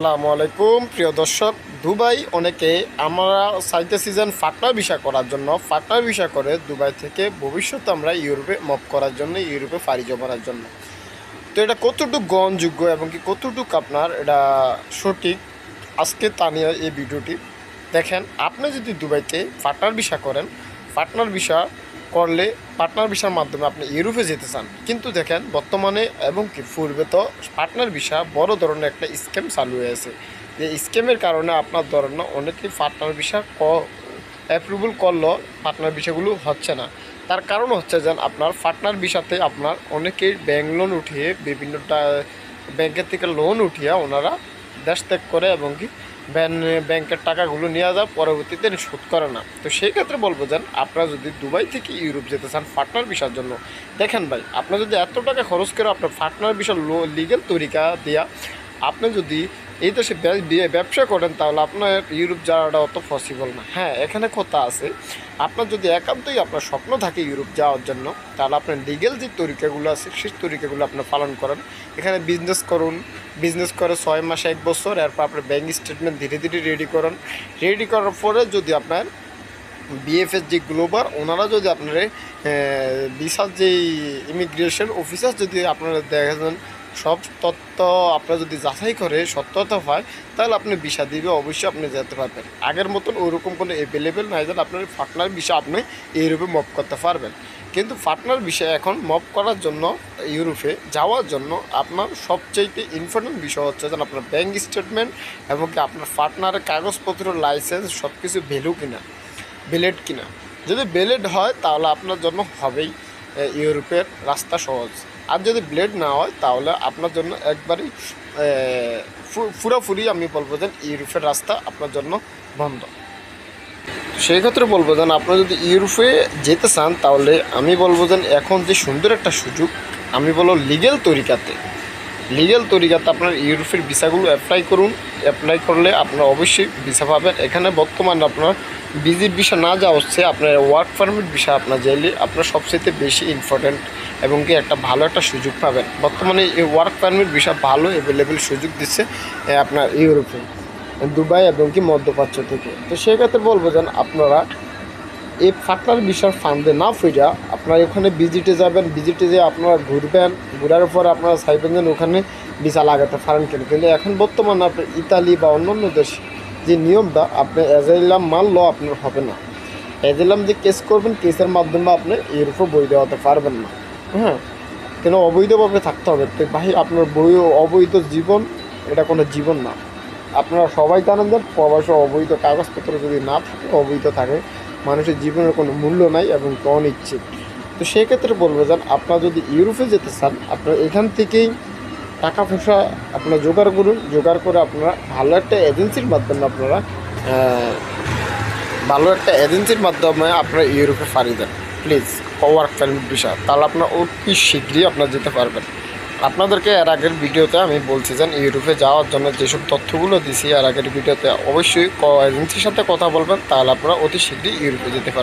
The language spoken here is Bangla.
আসসালামু আলাইকুম প্রিয় দর্শক। দুবাই অনেকে আমরা চাইতেছিলেন পার্টনার ভিসা করার জন্য। পার্টনার ভিসা করে দুবাই থেকে ভবিষ্যতে আমরা ইউরোপে মুভ করার জন্য, ইউরোপে পাড়ি জমানোর জন্য। তো এটা কতটুকু গ্রহণযোগ্য এবং কি কতটুকু আপনার এটা সঠিক, আজকে তা নিয়ে এই ভিডিওটি দেখেন। আপনি যদি দুবাইতে পার্টনার ভিসা করেন, পার্টনার ভিসা করলে পার্টনার ভিসার মাধ্যমে আপনি ইউরোপে যেতে চান, কিন্তু দেখেন বর্তমানে এবং কি পূর্বে তো পার্টনার ভিসা বড় ধরনের একটা স্ক্যাম চালু হয়েছে। যে স্ক্যামের কারণে আপনার ধরনের অনেকেই পার্টনার ভিসা অ্যাপ্রুভাল করলেও পার্টনার ভিসাগুলো হচ্ছে না। তার কারণ হচ্ছে যে আপনার পার্টনার ভিসাতে আপনার অনেকেই ব্যাংক লোন উঠিয়ে, বিভিন্ন ব্যাংকের থেকে লোন উঠিয়ে ওনারা দেশ ত্যাগ করে এবং কি ব্যাংকের টাকাগুলো নিয়ে যায়, পরবর্তীতে শোধ করে না। তো সেই ক্ষেত্রে বলবো যে আপনারা যদি দুবাই থেকে ইউরোপ যেতে চান পার্টনার ভিসার জন্য, দেখেন ভাই, আপনার যদি এত টাকা খরচ করে আপনার পার্টনার ভিসার লিগেল তরিকা দেওয়া, আপনি যদি এই দেশে ব্যবসা করেন তাহলে আপনার ইউরোপ যাওয়াটা অত পসিবল না। হ্যাঁ, এখানে কথা আছে, আপনার যদি একান্তই আপনার স্বপ্ন থাকে ইউরোপ যাওয়ার জন্য, তাহলে আপনার লিগেল যে তরিকাগুলো আছে সেই তরিকাগুলো আপনি পালন করেন। এখানে বিজনেস করুন, বিজনেস করে 6 মাস 1 বছর, এরপর আপনার ব্যাঙ্ক স্টেটমেন্ট ধীরে ধীরে রেডি করেন। রেডি করার পরে যদি আপনার বিএফএস যে গ্লোবাল ওনারা যদি আপনার ভিসার যেই ইমিগ্রেশন অফিসার যদি আপনারা দেখেন সব তথ্য আপনারা যদি যাচাই করে সত্যতা হয়, তাহলে আপনি ভিসা দিবে, অবশ্যই আপনি যেতে পারবেন। আগের মতন ওইরকম কোনো অ্যাভেলেবেল নাই যেন আপনার পার্টনার ভিসা আপনি ইউরোপে মুভ করতে পারবেন। কিন্তু পার্টনার বিষয় এখন মুভ করার জন্য, ইউরোপে যাওয়ার জন্য আপনার সবচাইতে ইম্পর্টেন্ট বিষয় হচ্ছে যেন আপনার ব্যাঙ্ক স্টেটমেন্ট এবং কি আপনার পার্টনারের কাগজপত্র, লাইসেন্স সব কিছু ভ্যালু কিনা, ভ্যালিড কিনা। যদি ভ্যালিড হয় তাহলে আপনার জন্য হবেই ইউরোপের রাস্তা সহজ। আর যদি ব্লেড না হয় তাহলে আপনার জন্য একবারই পুরোপুরি আমি বলবো যে ইউরোপের রাস্তা আপনার জন্য বন্ধ। সেই ক্ষেত্রে বলবো যেন আপনারা যদি ইউরোপে যেতে চান তাহলে আমি বলবো যেন এখন যে সুন্দর একটা সুযোগ, আমি বলবো লিগেল তরিকাতে আপনার ইউরোপের ভিসাগুলো অ্যাপ্লাই করুন। অ্যাপ্লাই করলে আপনারা অবশ্যই ভিসা পাবেন। এখানে বর্তমানে আপনার ভিজিট ভিসা না যাওয়া হচ্ছে, আপনার ওয়ার্ক পারমিট ভিসা আপনার চাইলে আপনার সবচেয়ে বেশি ইম্পর্ট্যান্ট এবং কি একটা ভালো একটা সুযোগ পাবেন। বর্তমানে এই ওয়ার্ক পারমিট ভিসা ভালো অ্যাভেলেবেল সুযোগ দিচ্ছে আপনার ইউরোপে, দুবাই এবং কি মধ্যপ্রাচ্য থেকে। তো সেক্ষেত্রে বলবো যেন আপনারা এই পার্টনার ভিসার ফান্ডে না ফিরা আপনারা ওখানে ভিজিটে যাবেন, ভিজিটে যেয়ে আপনারা ঘুরবেন, ঘোরার পরে আপনারা চাইবেন যেন ওখানে ভিসা লাগাতে পারেন কেন। কিন্তু এখন বর্তমানে আপনার ইতালি বা অন্যান্য দেশ যে নিয়মটা, আপনি অ্যাজাইলাম মানলেও আপনার হবে না। অ্যাজাইলাম যে কেস করবেন, কেসের মাধ্যমে আপনি ইউরোপে বই দেওয়াতে পারবেন না। হ্যাঁ, কেন অবৈধভাবে থাকতে হবে। তো ভাই, আপনার অবৈধ জীবন এটা কোনো জীবন না। আপনারা সবাই জানেন যে প্রবাসে অবৈধ কাগজপত্র যদি না থাকে, অবৈধ থাকে, মানুষের জীবনের কোনো মূল্য নাই এবং অনিশ্চিত। তো সেক্ষেত্রে বলবো যে আপনারা যদি ইউরোপে যেতে চান, আপনারা এখান থেকেই টাকা পয়সা আপনারা জোগাড় করুন। জোগাড় করে আপনারা ভালো একটা এজেন্সির মাধ্যমে আপনারা ইউরোপে পাড়ি দেন প্লিজ, ওয়ার্ক পারমিট ভিসা। তাহলে আপনার অতি শীঘ্রই আপনারা যেতে পারবেন। আপনাদেরকে এর আগের ভিডিওতে আমি বলছি যে ইউরোপে যাওয়ার জন্য যেসব তথ্যগুলো দিছি এর আগের ভিডিওতে, অবশ্যই এজেন্সির সাথে কথা বলবেন, তাহলে আপনারা অতি শীঘ্রই ইউরোপে যেতে পারবেন।